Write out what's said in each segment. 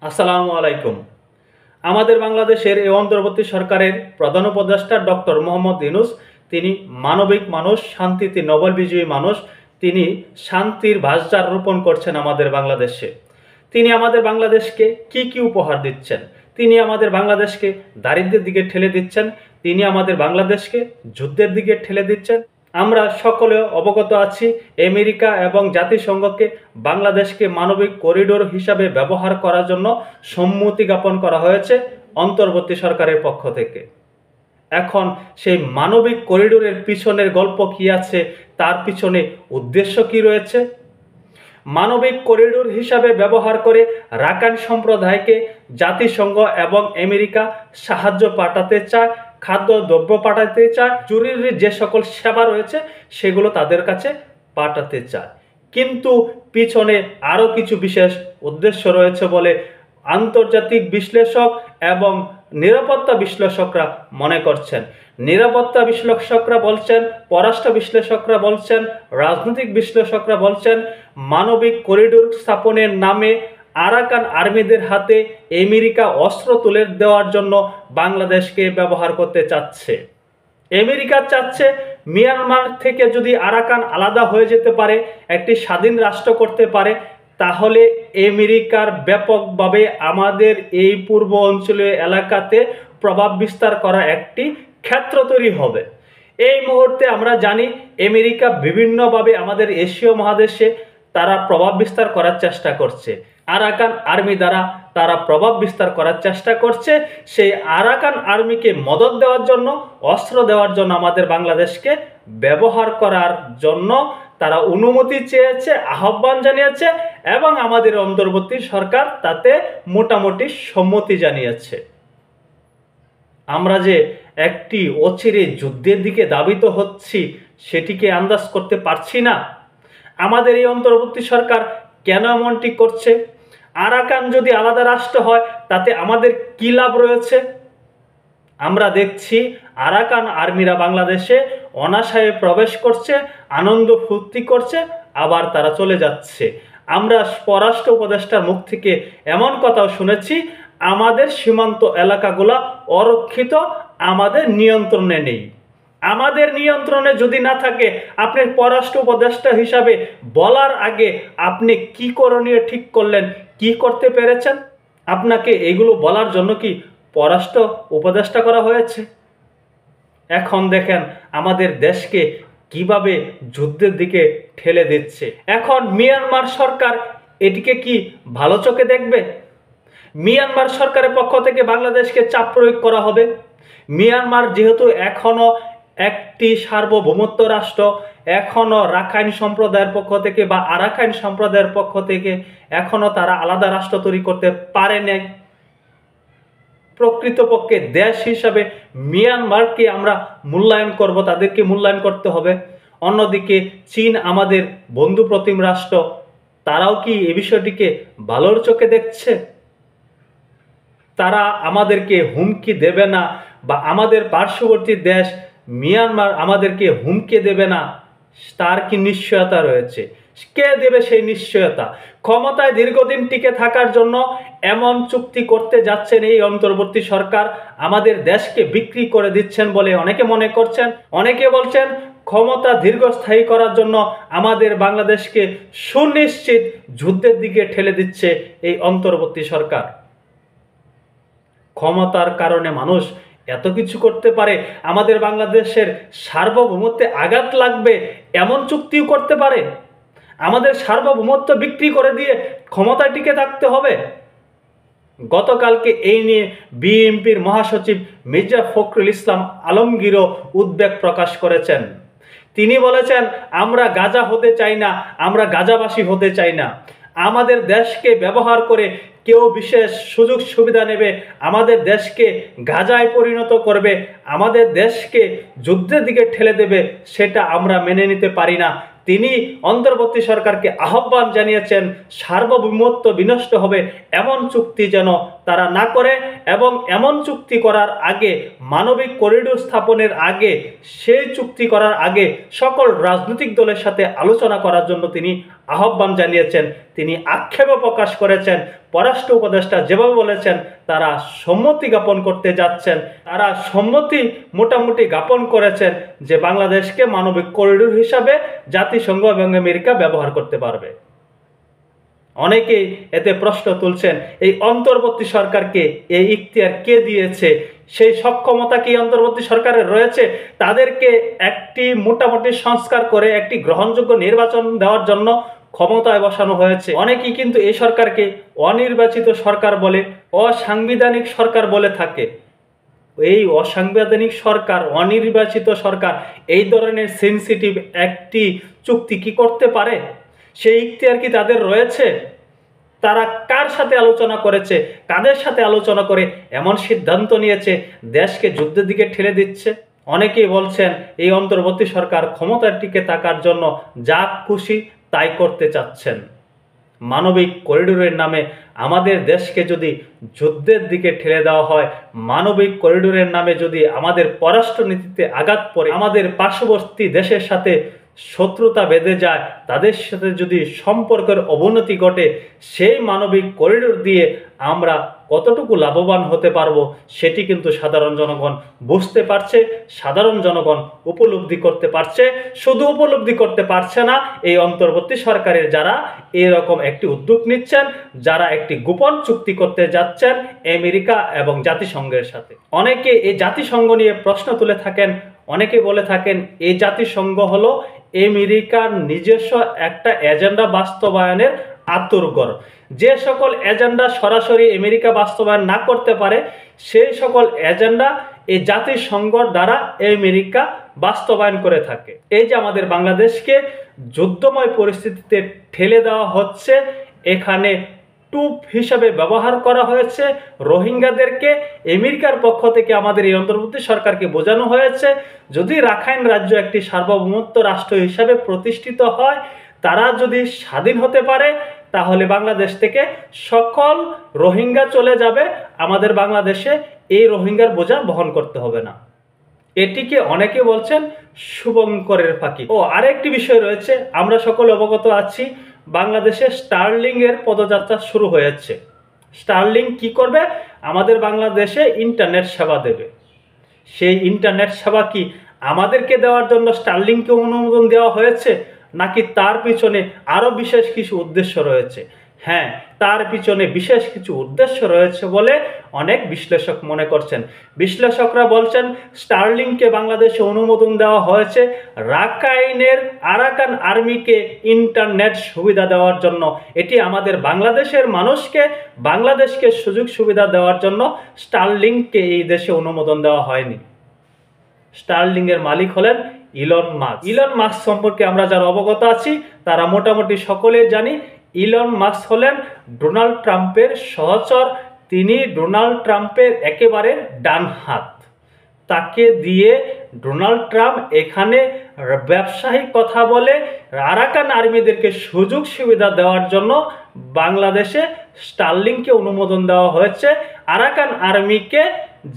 আসসালামু আলাইকুম। আমাদের বাংলাদেশের এই অন্তর্বর্তী সরকারের প্রধান উপদেষ্টা ডক্টর মোহাম্মদ ইউনূস তিনি মানবিক মানুষ, শান্তিতে নোবেল বিজয়ী মানুষ। তিনি শান্তির ভাষা রোপণ করছেন আমাদের বাংলাদেশে। তিনি আমাদের বাংলাদেশকে কি উপহার দিচ্ছেন? তিনি আমাদের বাংলাদেশকে দারিদ্র্যের দিকে ঠেলে দিচ্ছেন। তিনি আমাদের বাংলাদেশকে যুদ্ধের দিকে ঠেলে দিচ্ছেন। আমরা সকলে অবগত আছি, আমেরিকা এবং জাতিসংঘকে বাংলাদেশকে মানবিক করিডোর হিসাবে ব্যবহার করার জন্য সম্মতি জ্ঞাপন করা হয়েছে অন্তর্বর্তী সরকারের পক্ষ থেকে। এখন সেই মানবিক করিডোরের পিছনের গল্প কি আছে, তার পিছনে উদ্দেশ্য কি রয়েছে? মানবিক করিডোর হিসাবে ব্যবহার করে রাখাইন সম্প্রদায়কে জাতিসংঘ এবং আমেরিকা সাহায্য পাঠাতে চায়, খাদ্য দ্রব্য পাঠাতে চায়, জরুরি যে সকল সেবা রয়েছে সেগুলো তাদের কাছে পাঠাতে চায়। কিন্তু পিছনে আরও কিছু বিশেষ উদ্দেশ্য রয়েছে বলে আন্তর্জাতিক বিশ্লেষক এবং নিরাপত্তা বিশ্লেষকরা মনে করছেন। নিরাপত্তা বিশ্লেষকরা বলছেন, পররাষ্ট্র বিশ্লেষকরা বলছেন, রাজনৈতিক বিশ্লেষকরা বলছেন, মানবিক করিডোর স্থাপনের নামে আরাকান আর্মিদের হাতে আমেরিকা অস্ত্র তুলে দেওয়ার জন্য বাংলাদেশকে ব্যবহার করতে চাচ্ছে। আমেরিকা চাচ্ছে মিয়ানমার থেকে যদি আরাকান আলাদা হয়ে যেতে পারে, একটি স্বাধীন রাষ্ট্র করতে পারে, তাহলে আমেরিকার ব্যাপকভাবে আমাদের এই পূর্ব অঞ্চলীয় এলাকাতে প্রভাব বিস্তার করা একটি ক্ষেত্র তৈরি হবে। এই মুহূর্তে আমরা জানি আমেরিকা বিভিন্নভাবে আমাদের এশীয় মহাদেশে তারা প্রভাব বিস্তার করার চেষ্টা করছে। আরাকান আর্মি দ্বারা তারা প্রভাব বিস্তার করার চেষ্টা করছে। সেই আরাকান আর্মিকে মদদ দেওয়ার জন্য, অস্ত্র দেওয়ার জন্য আমাদের বাংলাদেশকে ব্যবহার করার জন্য তারা অনুমতি চেয়েছে, আহ্বান জানিয়েছে এবং আমাদের অন্তর্বর্তী সরকার তাতে মোটামুটি সম্মতি জানিয়েছে। আমরা যে একটি অচিরে যুদ্ধের দিকে ধাবিত হচ্ছি সেটিকে আন্দাজ করতে পারছি না। আমাদের এই অন্তর্বর্তী সরকার কেন এমনটি করছে? আরাকান যদি আলাদা রাষ্ট্র হয় তাতে আমাদের কি লাভ রয়েছে? আমরা দেখছি আরাকান আর্মিরা বাংলাদেশে অনায়াসে প্রবেশ করছে, আনন্দ ফুর্তি করছে, আবার তারা চলে যাচ্ছে। আমরা পররাষ্ট্র উপদেষ্টার মুখ থেকে এমন কথাও শুনেছি, আমাদের সীমান্ত এলাকাগুলো অরক্ষিত, আমাদের নিয়ন্ত্রণে নেই। আমাদের নিয়ন্ত্রণে যদি না থাকে, আপনি পররাষ্ট্র উপদেষ্টা হিসাবে বলার আগে আপনি কি করণীয় ঠিক করলেন, কি করতে পেরেছেন? আপনাকে এগুলো বলার জন্য কি পররাষ্ট্র উপদেষ্টা করা হয়েছে? এখন দেখেন আমাদের দেশকে কিভাবে যুদ্ধের দিকে ঠেলে দিচ্ছে। এখন মিয়ানমার সরকার এটিকে কি ভালো চোখে দেখবে? মিয়ানমার সরকারের পক্ষ থেকে বাংলাদেশকে চাপ প্রয়োগ করা হবে। মিয়ানমার যেহেতু এখনো একটি সার্বভৌমত্ব রাষ্ট্র, এখনো রাখাইন সম্প্রদায়ের পক্ষ থেকে বা আরাকান সম্প্রদায়ের পক্ষ থেকে এখনো তারা আলাদা রাষ্ট্র তৈরি করতে পারে নাই। প্রকৃতপক্ষে দেশ হিসাবে মিয়ানমারকে আমরা মূল্যায়ন করব, তাদেরকে মূল্যায়ন করতে হবে। অন্যদিকে চীন আমাদের বন্ধু প্রতিম রাষ্ট্র, তারাও কি এই বিষয়টিকে ভালোর চোখে দেখছে? তারা আমাদেরকে হুমকি দেবে না বা আমাদের পার্শ্ববর্তী দেশ মিয়ানমার আমাদেরকে হুমকি দেবে না, তার কি নিশ্চয়তা রয়েছে? কে দেবে সেই নিশ্চয়তা? ক্ষমতায় দীর্ঘদিন টিকে থাকার জন্য এমন চুক্তি করতে যাচ্ছেন এই অন্তর্বর্তী সরকার, আমাদের দেশকে বিক্রি করে দিচ্ছেন বলে অনেকে মনে করছেন। অনেকে বলছেন ক্ষমতা দীর্ঘস্থায়ী করার জন্য আমাদের বাংলাদেশকে সুনিশ্চিত যুদ্ধের দিকে ঠেলে দিচ্ছে এই অন্তর্বর্তী সরকার। ক্ষমতার কারণে মানুষ এত কিছু করতে পারে, আমাদের বাংলাদেশের সার্বভৌমত্বে আঘাত লাগবে এমন চুক্তিও করতে পারে। আমাদের সার্বভৌমত্ব বিক্রি করে দিয়ে ক্ষমতায় টিকে থাকতে হবে। গতকালকে এই নিয়ে বিএনপির মহাসচিব মির্জা ফখরুল ইসলাম আলমগীরও উদ্বেগ প্রকাশ করেছেন। তিনি বলেছেন, আমরা গাজা হতে চাই না, আমরা গাজাবাসী হতে চাই না। আমাদের দেশকে ব্যবহার করে কেউ বিশেষ সুযোগ সুবিধা নেবে, আমাদের দেশকে গাজায় পরিণত করবে, আমাদের দেশকে যুদ্ধের দিকে ঠেলে দেবে, সেটা আমরা মেনে নিতে পারি না। তিনি অন্তর্বর্তী সরকারকে আহ্বান জানিয়েছেন সার্বভৌমত্ব বিনষ্ট হবে এমন চুক্তি যেন তারা না করে এবং এমন চুক্তি করার আগে, মানবিক করিডোর স্থাপনের আগে, সেই চুক্তি করার আগে সকল রাজনৈতিক দলের সাথে আলোচনা করার জন্য তিনি আহ্বান জানিয়েছেন। তিনি আক্ষেপও প্রকাশ করেছেন, পররাষ্ট্র উপদেষ্টা যেভাবে বলেছেন তারা সম্মতি জ্ঞাপন করতে যাচ্ছেন, তারা সম্মতি মোটামুটি জ্ঞাপন করেছেন যে বাংলাদেশকে মানবিক করিডোর হিসাবে জাতিসংঘ এবং আমেরিকা ব্যবহার করতে পারবে। অনেকেই এতে প্রশ্ন তুলছেন, এই অন্তর্বর্তী সরকারকে এই ইখতিয়ার কে দিয়েছে? সেই সক্ষমতা কি অন্তর্বর্তী সরকারের রয়েছে তাদেরকে একটি মোটামুটি সংস্কার করে একটি গ্রহণযোগ্য নির্বাচন দেওয়ার জন্য ক্ষমতায় বসানো হয়েছে? অনেকেই কিন্তু এই সরকারকে অনির্বাচিত সরকার বলে, অসাংবিধানিক সরকার বলে থাকে। এই অসাংবিধানিক সরকার, অনির্বাচিত সরকার এই ধরনের সেনসিটিভ একটি চুক্তি কি করতে পারে? সেই ইখতিয়ার কি তাদের রয়েছে? তারা কার সাথে আলোচনা করেছে, কাদের সাথে আলোচনা করে এমন সিদ্ধান্ত নিয়েছে দেশকে যুদ্ধের দিকে ঠেলে দিচ্ছে? অনেকেই বলছেন এই অন্তর্বর্তী সরকার ক্ষমতার টিকে থাকার জন্য যা খুশি তাই করতে চাচ্ছেন। মানবিক করিডোরের নামে আমাদের দেশকে যদি যুদ্ধের দিকে ঠেলে দেওয়া হয়, মানবিক করিডোরের নামে যদি আমাদের পররাষ্ট্রনীতিতে আঘাত পড়ে, আমাদের পার্শ্ববর্তী দেশের সাথে শত্রুতা বেঁধে যায়, তাদের সাথে যদি সম্পর্কের অবনতি ঘটে, সেই মানবিক করিডোর দিয়ে আমরা কতটুকু লাভবান হতে পারবো সেটি কিন্তু সাধারণ জনগণ বুঝতে পারছে, সাধারণ জনগণ উপলব্ধি করতে পারছে। শুধু উপলব্ধি করতে পারছে না, এই অন্তর্বর্তী সরকারের যারা এরকম একটি উদ্যোগ নিচ্ছেন, যারা একটি গোপন চুক্তি করতে যাচ্ছেন আমেরিকা এবং জাতিসংঘের সাথে। অনেকে এই জাতিসংঘ নিয়ে প্রশ্ন তুলে থাকেন, অনেকে বলে থাকেন এই জাতিসংঘ হলো আমেরিকার নিজস্ব একটা এজেন্ডা বাস্তবায়নের আতুরঘর। যে সকল এজেন্ডা সরাসরি আমেরিকা বাস্তবায়ন না করতে পারে, সেই সকল এজেন্ডা এই জাতিসংঘর দ্বারা আমেরিকা বাস্তবায়ন করে থাকে। এই যে আমাদের বাংলাদেশকে যুদ্ধময় পরিস্থিতিতে ঠেলে দেওয়া হচ্ছে, এখানে টুপ হিসাবে ব্যবহার করা হয়েছে রোহিঙ্গাদেরকে। আমেরিকার পক্ষ থেকে আমাদের এই অন্তর্বর্তী সরকারকে বোঝানো হয়েছে যদি রাখাইন রাজ্য একটি সার্বভৌমত্ব রাষ্ট্র হিসাবে প্রতিষ্ঠিত হয়, তারা যদি স্বাধীন হতে পারে, তাহলে বাংলাদেশ থেকে সকল রোহিঙ্গা চলে যাবে, আমাদের বাংলাদেশে এই রোহিঙ্গার বোঝা বহন করতে হবে না। এটিকে অনেকে বলছেন শুভঙ্করের ফাঁকি। আরেকটি বিষয় রয়েছে, আমরা সকলে অবগত আছি বাংলাদেশে স্টারলিং এর পদযাত্রা শুরু হয়েছে। স্টারলিং কি করবে? আমাদের বাংলাদেশে ইন্টারনেট সেবা দেবে। সেই ইন্টারনেট সেবা কি আমাদেরকে দেওয়ার জন্য স্টারলিংকে অনুমোদন দেওয়া হয়েছে, নাকি তার পিছনে আরো বিশেষ কিছু উদ্দেশ্য রয়েছে? হ্যাঁ, তার পিছনে বিশেষ কিছু উদ্দেশ্য রয়েছে বলে অনেক বিশ্লেষক মনে করছেন। বিশ্লেষকরা বলছেন স্টারলিংকে বাংলাদেশে অনুমোদন দেওয়া হয়েছে রাখাইনের আরাকান আর্মিকে ইন্টারনেট সুবিধা দেওয়ার জন্য। এটি আমাদের বাংলাদেশের মানুষকে, বাংলাদেশকে সুযোগ সুবিধা দেওয়ার জন্য স্টারলিংকে এই দেশে অনুমোদন দেওয়া হয়নি। স্টারলিং এর মালিক হলেন ইলন মাস্ক। ইলন মাস্ক সম্পর্কে আমরা যারা অবগত আছি তারা মোটামুটি সকলে জানি, ইলন মাস্ক হলেন ডোনাল্ড ট্রাম্পের সহচর। তিনি ডোনাল্ড ট্রাম্পের একেবারে ডান হাত। তাকে দিয়ে ডোনাল্ড ট্রাম্প এখানে ব্যবসায়িক কথা বলে আরাকান আর্মিদেরকে সুযোগ সুবিধা দেওয়ার জন্য বাংলাদেশে স্টারলিংকে অনুমোদন দেওয়া হয়েছে, আরাকান আর্মিকে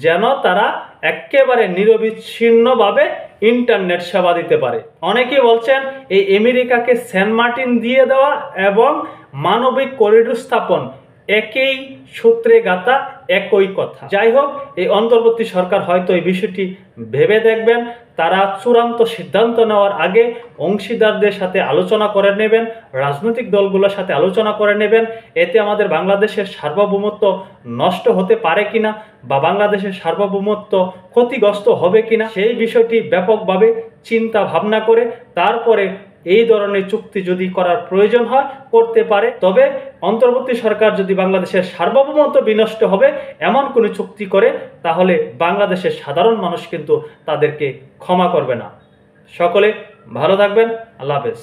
যেন তারা একেবারে নিরবিচ্ছিন্নভাবে ইন্টারনেট সেবা দিতে পারে। অনেকে বলছেন এই আমেরিকাকে সেন্ট মার্টিন দিয়ে দেওয়া এবং মানবিক করিডোর স্থাপন একই সূত্রে গাঁথা, একই কথা। যাই হোক, এই অন্তর্বর্তী সরকার হয়তো এই বিষয়টি ভেবে দেখবেন। তারা চূড়ান্ত সিদ্ধান্ত নেওয়ার আগে অংশীদারদের সাথে আলোচনা করে নেবেন, রাজনৈতিক দলগুলোর সাথে আলোচনা করে নেবেন। এতে আমাদের বাংলাদেশের সার্বভৌমত্ব নষ্ট হতে পারে কিনা বা বাংলাদেশের সার্বভৌমত্ব ক্ষতিগ্রস্ত হবে কিনা সেই বিষয়টি ব্যাপকভাবে চিন্তা ভাবনা করে তারপরে এই ধরনের চুক্তি যদি করার প্রয়োজন হয় করতে পারে। তবে অন্তর্বর্তী সরকার যদি বাংলাদেশের সার্বভৌমত্ব বিনষ্ট হবে এমন কোনো চুক্তি করে, তাহলে বাংলাদেশের সাধারণ মানুষ কিন্তু তাদেরকে ক্ষমা করবে না। সকলে ভালো থাকবেন। আল্লাহ হাফেজ।